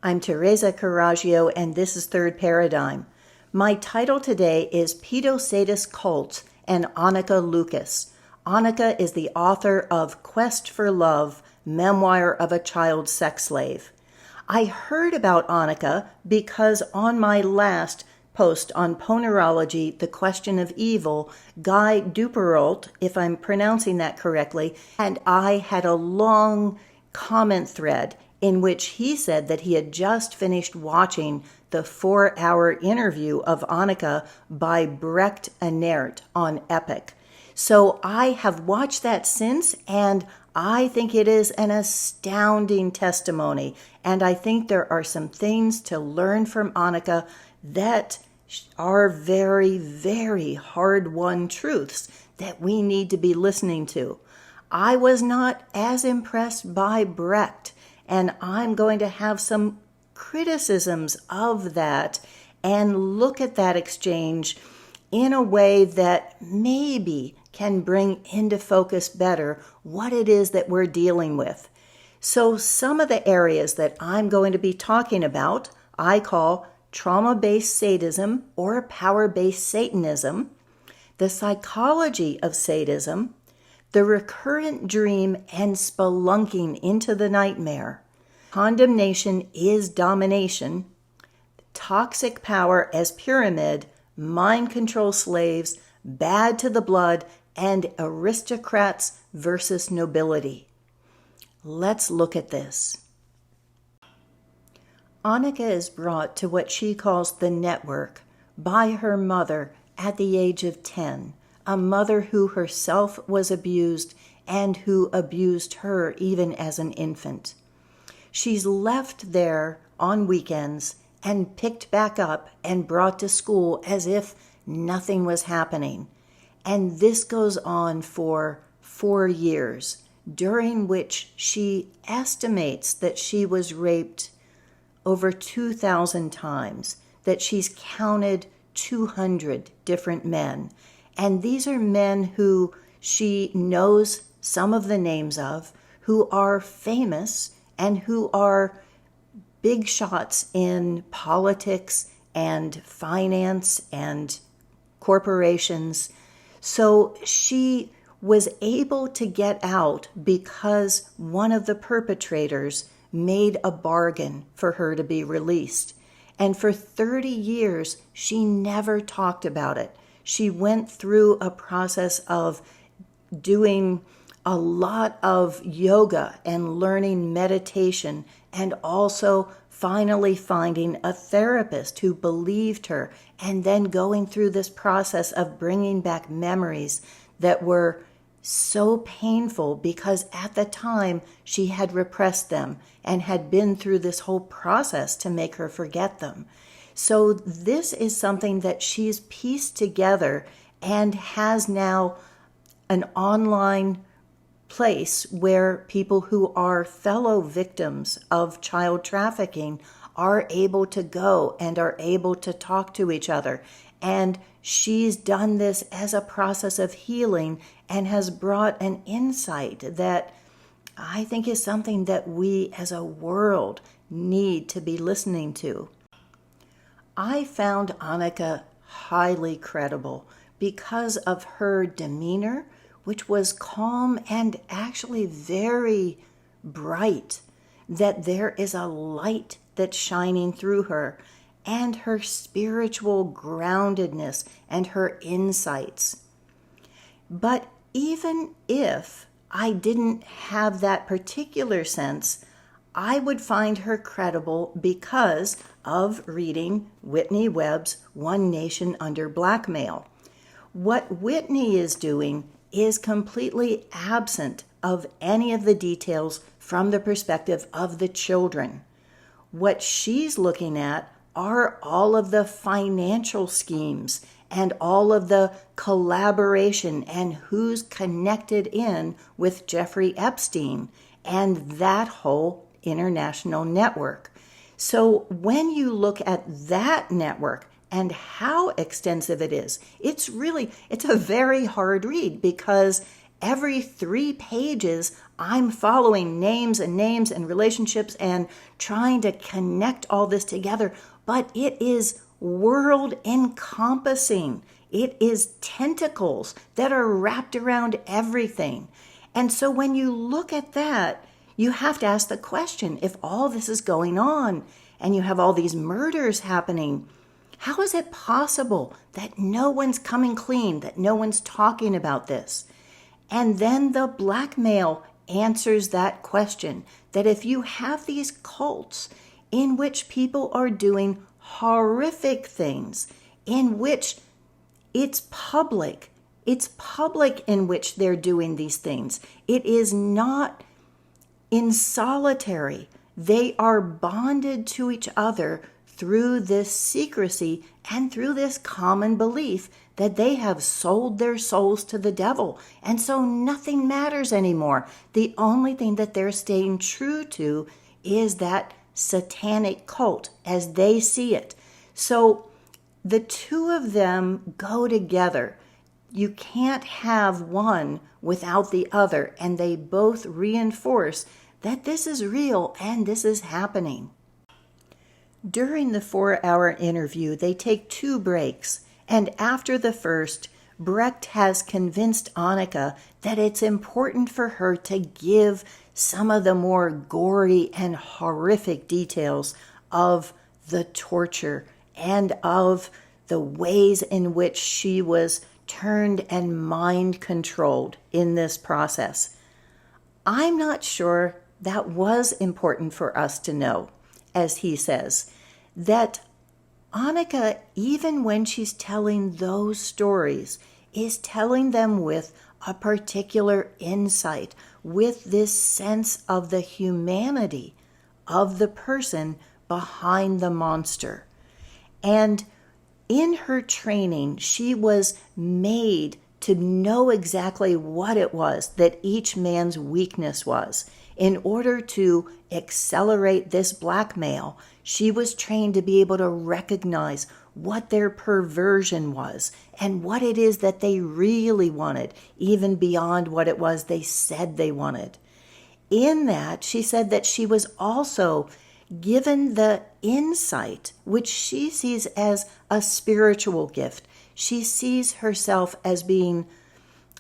I'm Teresa Caraggio, and this is Third Paradigm. My title today is Pedo Sadist Cults and Anneke Lucas. Anneke is the author of Quest for Love, Memoir of a Child Sex Slave. I heard about Anneke because on my last post on Ponerology, The Question of Evil, Guy Duperrault, if I'm pronouncing that correctly, and I had a long comment thread in which he said that he had just finished watching the 4-hour interview of Anneke by Brecht Arnaert on Epic. So I have watched that since, and I think it is an astounding testimony. And I think there are some things to learn from Anneke that are very, very hard-won truths that we need to be listening to. I was not as impressed by Brecht, and I'm going to have some criticisms of that and look at that exchange in a way that maybe can bring into focus better what it is that we're dealing with. So some of the areas that I'm going to be talking about, I call trauma-based sadism or power-based Satanism, the psychology of sadism, the recurrent dream and spelunking into the nightmare, condemnation is domination, toxic power as pyramid, mind control slaves, bad to the blood, and aristocrats versus nobility. Let's look at this. Anneke is brought to what she calls the network by her mother at the age of 10, a mother who herself was abused and who abused her even as an infant. She's left there on weekends and picked back up and brought to school as if nothing was happening. And this goes on for 4 years, during which she estimates that she was raped over 2,000 times, that she's counted 200 different men. And these are men who she knows some of the names of, who are famous and who are big shots in politics and finance and corporations. So she was able to get out because one of the perpetrators made a bargain for her to be released. And for 30 years, she never talked about it. She went through a process of doing a lot of yoga and learning meditation, and also finally finding a therapist who believed her, and then going through this process of bringing back memories that were so painful because at the time she had repressed them and had been through this whole process to make her forget them. So this is something that she's pieced together and has now an online place where people who are fellow victims of child trafficking are able to go and are able to talk to each other. And she's done this as a process of healing and has brought an insight that I think is something that we as a world need to be listening to. I found Anneke highly credible because of her demeanor, which was calm and actually very bright, that there is a light that's shining through her, and her spiritual groundedness and her insights. But even if I didn't have that particular sense, I would find her credible because of reading Whitney Webb's One Nation Under Blackmail. What Whitney is doing is completely absent of any of the details from the perspective of the children. What she's looking at are all of the financial schemes and all of the collaboration and who's connected in with Jeffrey Epstein and that whole international network. So when you look at that network and how extensive it is, it's a very hard read because every 3 pages, I'm following names and relationships and trying to connect all this together. But it is world encompassing. It is tentacles that are wrapped around everything. And so when you look at that, you have to ask the question, if all this is going on and you have all these murders happening, how is it possible that no one's coming clean, that no one's talking about this? And then the blackmail answers that question, that if you have these cults in which people are doing horrific things, in which it's public in which they're doing these things. It is not in solitary. They are bonded to each other through this secrecy and through this common belief that they have sold their souls to the devil. And so nothing matters anymore. The only thing that they're staying true to is that satanic cult as they see it. So the two of them go together. You can't have one without the other, and they both reinforce that this is real and this is happening. During the 4-hour interview, they take 2 breaks, and after the first, Brecht has convinced Anneke that it's important for her to give some of the more gory and horrific details of the torture and of the ways in which she was turned and mind controlled in this process. I'm not sure that was important for us to know, as he says, that Anneke, even when she's telling those stories, is telling them with a particular insight, with this sense of the humanity of the person behind the monster. And in her training, she was made to know exactly what it was that each man's weakness was. In order to accelerate this blackmail, she was trained to be able to recognize what their perversion was and what it is that they really wanted, even beyond what it was they said they wanted. In that, she said that she was also given the insight, which she sees as a spiritual gift. She sees herself as being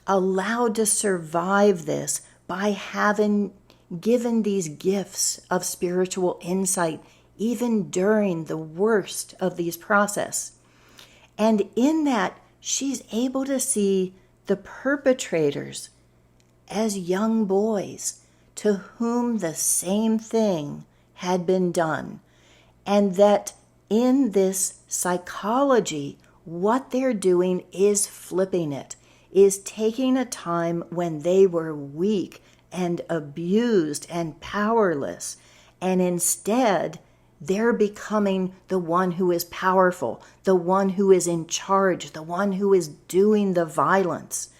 allowed to survive this by having given these gifts of spiritual insight even during the worst of these process. And in that, she's able to see the perpetrators as young boys to whom the same thing had been done. And that in this psychology, what they're doing is flipping it, is taking a time when they were weak and abused and powerless, and instead they're becoming the one who is powerful, the one who is in charge, the one who is doing the violence.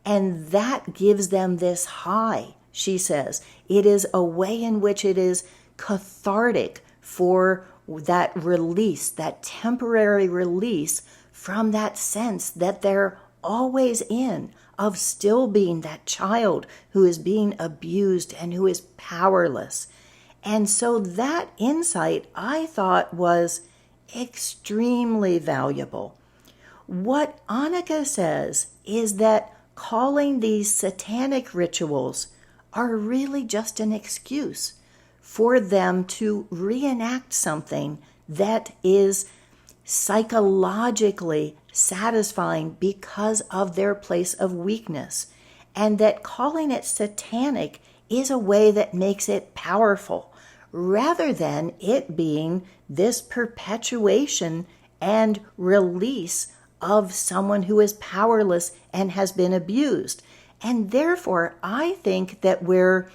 And that gives them this high, she says. It is a way in which it is cathartic for that release, that temporary release from that sense that they're always in, of still being that child who is being abused and who is powerless. And so that insight, I thought, was extremely valuable. What Anneke says is that calling these satanic rituals are really just an excuse for them to reenact something that is psychologically satisfying because of their place of weakness, and that calling it satanic is a way that makes it powerful, rather than it being this perpetuation and release of someone who is powerless and has been abused. And therefore, I think that we're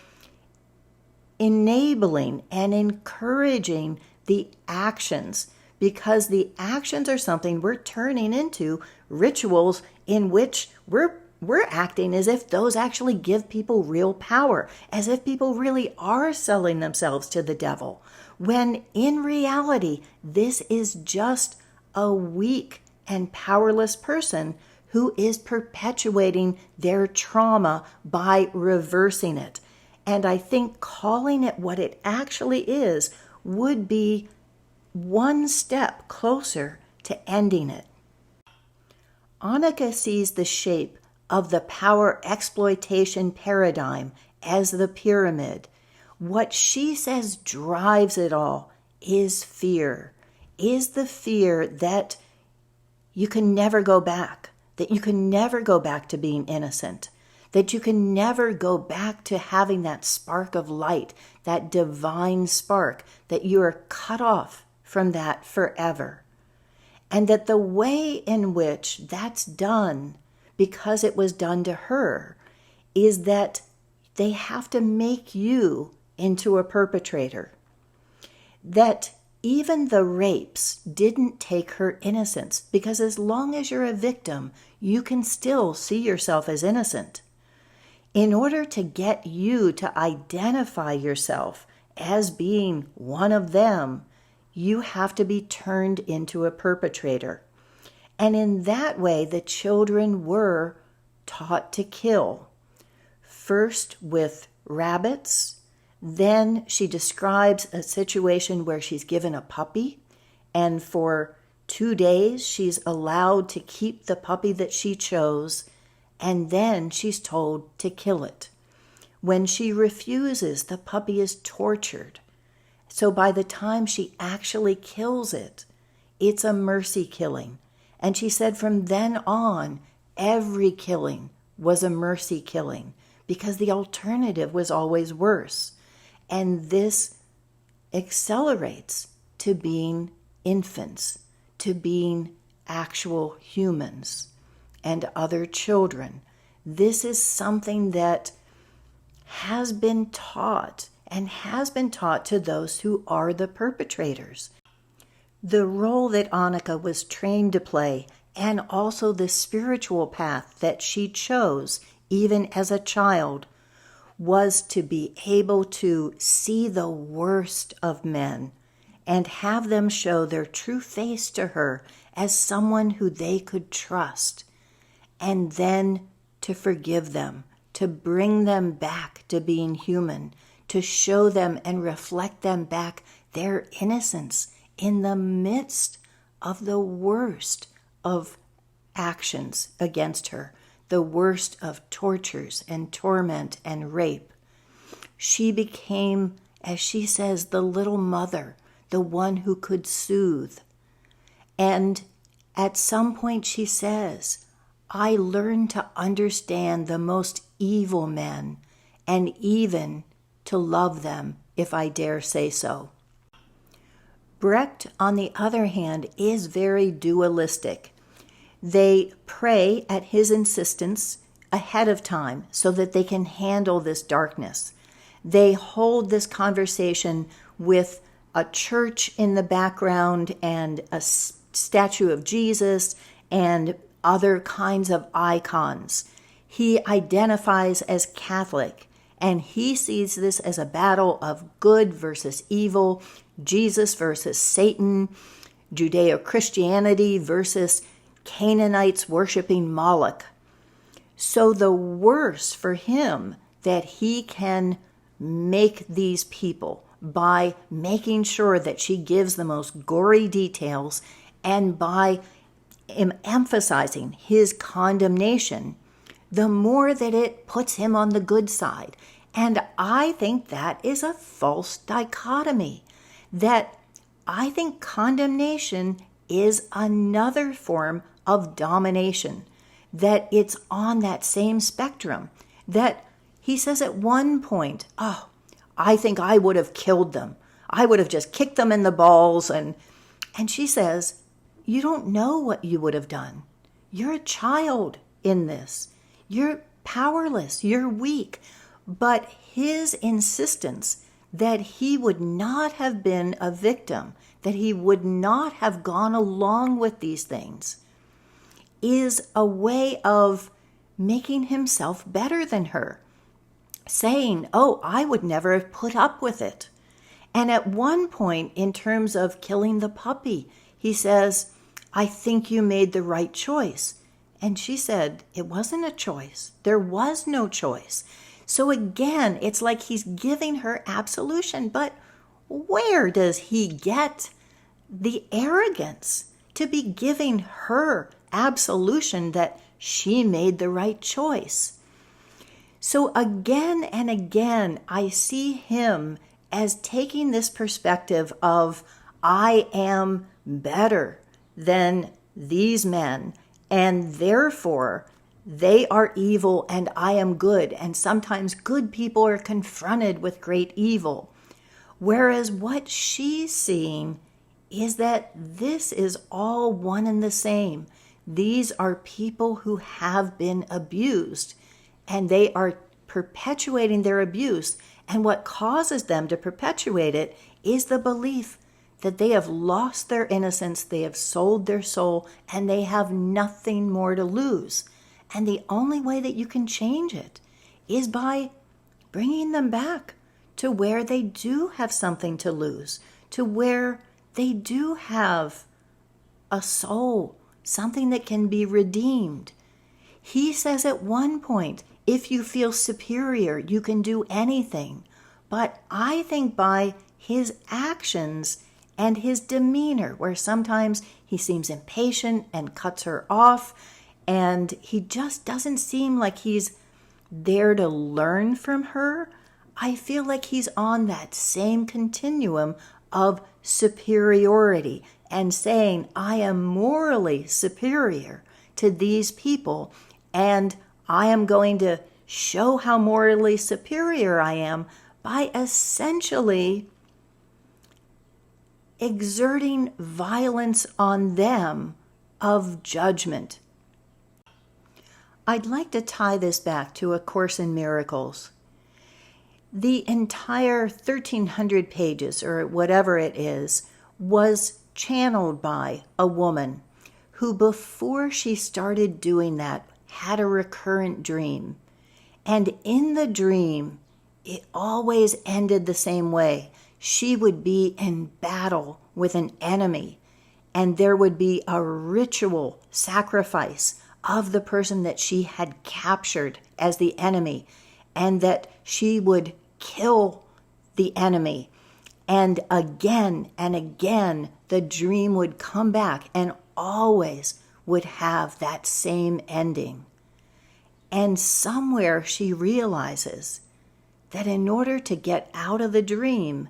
enabling and encouraging the actions, because the actions are something we're turning into rituals in which we're acting as if those actually give people real power, as if people really are selling themselves to the devil, when in reality, this is just a weak and powerless person who is perpetuating their trauma by reversing it. And I think calling it what it actually is would be one step closer to ending it. Anneke sees the shape of the power exploitation paradigm as the pyramid. What she says drives it all is fear, is the fear that you can never go back, that you can never go back to being innocent, that you can never go back to having that spark of light, that divine spark, that you are cut off from that forever. And that the way in which that's done, because it was done to her, is that they have to make you into a perpetrator. That even the rapes didn't take her innocence, because as long as you're a victim, you can still see yourself as innocent. In order to get you to identify yourself as being one of them, you have to be turned into a perpetrator. And in that way, the children were taught to kill. First with rabbits, then she describes a situation where she's given a puppy, and for 2 days she's allowed to keep the puppy that she chose, and then she's told to kill it. When she refuses, the puppy is tortured. So by the time she actually kills it, it's a mercy killing. And she said from then on, every killing was a mercy killing, because the alternative was always worse. And this accelerates to being infants, to being actual humans and other children. This is something that has been taught and has been taught to those who are the perpetrators. The role that Anneke was trained to play, and also the spiritual path that she chose even as a child, was to be able to see the worst of men and have them show their true face to her as someone who they could trust, and then to forgive them, to bring them back to being human, to show them and reflect them back their innocence in the midst of the worst of actions against her, the worst of tortures and torment and rape. She became, as she says, the little mother, the one who could soothe. And at some point she says, I learned to understand the most evil men and even to love them, if I dare say so. Brecht, on the other hand, is very dualistic. They pray at his insistence ahead of time so that they can handle this darkness. They hold this conversation with a church in the background and a statue of Jesus and other kinds of icons. He identifies as Catholic, and he sees this as a battle of good versus evil, Jesus versus Satan, Judeo-Christianity versus Canaanites worshiping Moloch. So the worse for him that he can make these people by making sure that she gives the most gory details and by emphasizing his condemnation, the more that it puts him on the good side. And I think that is a false dichotomy, that I think condemnation is another form of domination, that it's on that same spectrum, that he says at one point, oh, I think I would have killed them. I would have just kicked them in the balls. And she says, you don't know what you would have done. You're a child in this. You're powerless. You're weak. But his insistence that he would not have been a victim, that he would not have gone along with these things, is a way of making himself better than her, saying, oh, I would never have put up with it. And at one point, in terms of killing the puppy, he says, I think you made the right choice. And she said, it wasn't a choice. There was no choice. So again, it's like he's giving her absolution. But where does he get the arrogance to be giving her absolution that she made the right choice? So again and again, I see him as taking this perspective of, I am better than these men, and therefore they are evil and I am good. And sometimes good people are confronted with great evil. Whereas what she's seeing is that this is all one and the same. These are people who have been abused, and they are perpetuating their abuse. And what causes them to perpetuate it is the belief that they have lost their innocence, they have sold their soul, and they have nothing more to lose. And the only way that you can change it is by bringing them back to where they do have something to lose, to where they do have a soul, something that can be redeemed. He says at one point, if you feel superior, you can do anything. But I think by his actions and his demeanor, where sometimes he seems impatient and cuts her off, and he just doesn't seem like he's there to learn from her, I feel like he's on that same continuum of superiority and saying, I am morally superior to these people, and I am going to show how morally superior I am by essentially exerting violence on them of judgment. I'd like to tie this back to A Course in Miracles. The entire 1,300 pages, or whatever it is, was channeled by a woman who, before she started doing that, had a recurrent dream. And in the dream, it always ended the same way. She would be in battle with an enemy, and there would be a ritual sacrifice of the person that she had captured as the enemy, and that she would kill the enemy. And again, the dream would come back and always would have that same ending. And somewhere she realizes that in order to get out of the dream,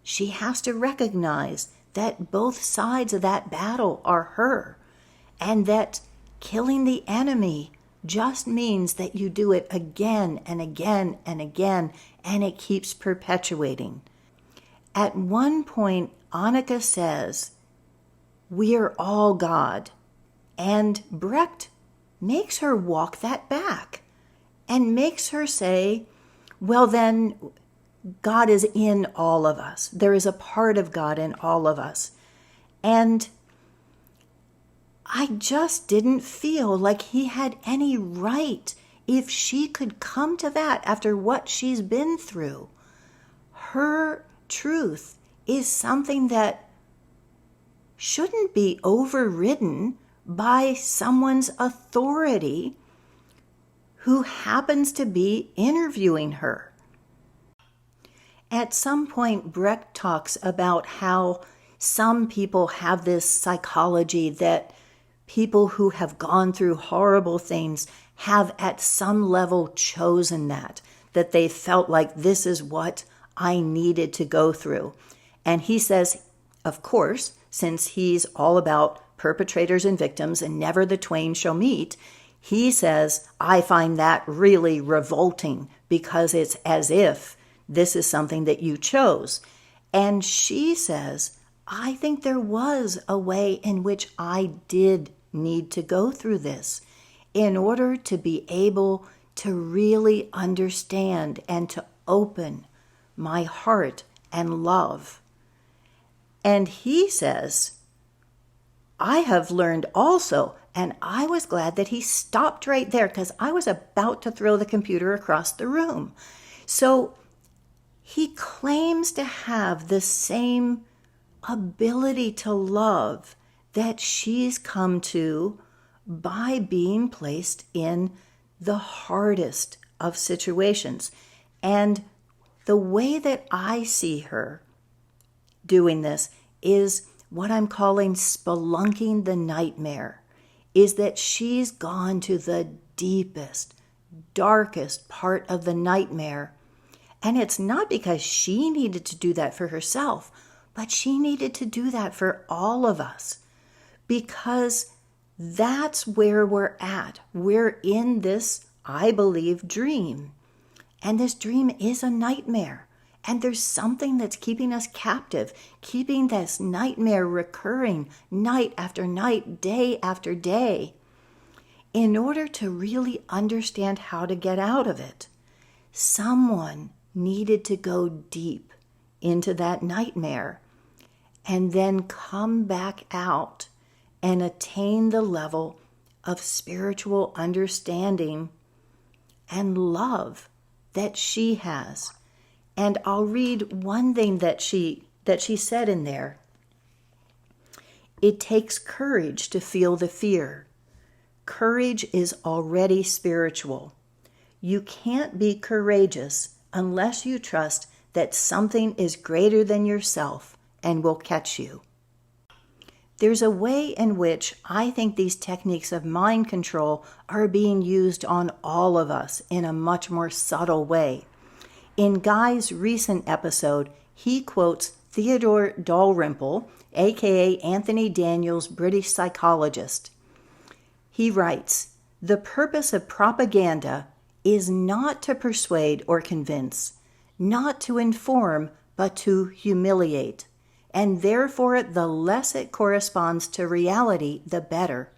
she has to recognize that both sides of that battle are her, and that killing the enemy just means that you do it again and again and again, and it keeps perpetuating. At one point, Anneke says, we are all God. And Brecht makes her walk that back and makes her say, well then, God is in all of us. There is a part of God in all of us. And I just didn't feel like he had any right, if she could come to that after what she's been through. Her truth is something that shouldn't be overridden by someone's authority who happens to be interviewing her. At some point, Brecht talks about how some people have this psychology that people who have gone through horrible things have at some level chosen that they felt like this is what I needed to go through. And he says, of course, since he's all about perpetrators and victims and never the twain shall meet, he says, I find that really revolting because it's as if this is something that you chose. And she says, I think there was a way in which I did need to go through this in order to be able to really understand and to open my heart and love. And he says, I have learned also, and I was glad that he stopped right there because I was about to throw the computer across the room. So he claims to have the same ability to love that she's come to by being placed in the hardest of situations. And the way that I see her doing this is what I'm calling spelunking the nightmare, is that she's gone to the deepest, darkest part of the nightmare. And it's not because she needed to do that for herself, but she needed to do that for all of us, because that's where we're at. We're in this, I believe, dream. And this dream is a nightmare. And there's something that's keeping us captive, keeping this nightmare recurring night after night, day after day. In order to really understand how to get out of it, someone needed to go deep into that nightmare and then come back out and attain the level of spiritual understanding and love that she has. And I'll read one thing that she said in there. It takes courage to feel the fear. Courage is already spiritual. You can't be courageous unless you trust that something is greater than yourself and will catch you. There's a way in which I think these techniques of mind control are being used on all of us in a much more subtle way. In Guy's recent episode, he quotes Theodore Dalrymple, aka Anthony Daniels' British psychologist. He writes, "The purpose of propaganda is not to persuade or convince, not to inform, but to humiliate. And therefore the less it corresponds to reality, the better.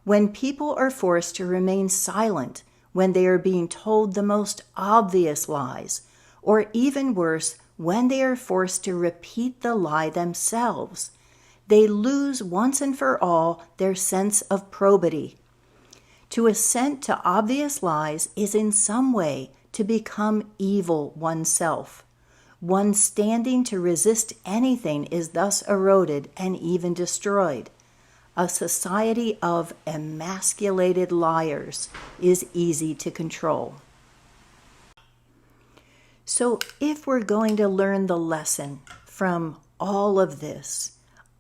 When people are forced to remain silent, when they are being told the most obvious lies, or even worse, when they are forced to repeat the lie themselves, they lose once and for all their sense of probity. To assent to obvious lies is in some way to become evil oneself. One standing to resist anything is thus eroded and even destroyed. A society of emasculated liars is easy to control." So if we're going to learn the lesson from all of this,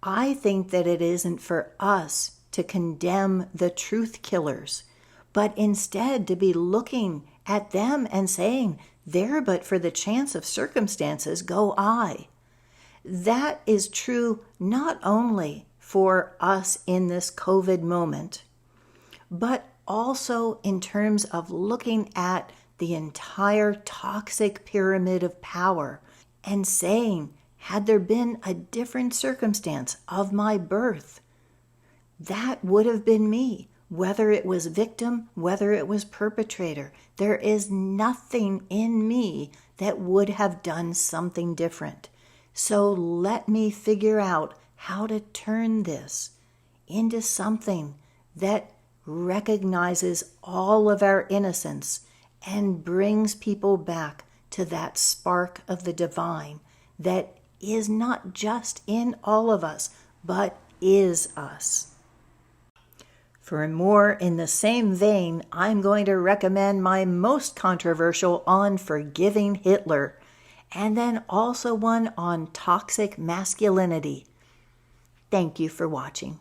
I think that it isn't for us to condemn the truth killers, but instead to be looking at them and saying, "There but for the chance of circumstances go I." That is true not only for us in this COVID moment, but also in terms of looking at the entire toxic pyramid of power and saying, had there been a different circumstance of my birth, that would have been me, whether it was victim, whether it was perpetrator. There is nothing in me that would have done something different. So let me figure out how to turn this into something that recognizes all of our innocence and brings people back to that spark of the divine that is not just in all of us, but is us. For more in the same vein, I'm going to recommend my most controversial on forgiving Hitler, and then also one on toxic masculinity. Thank you for watching.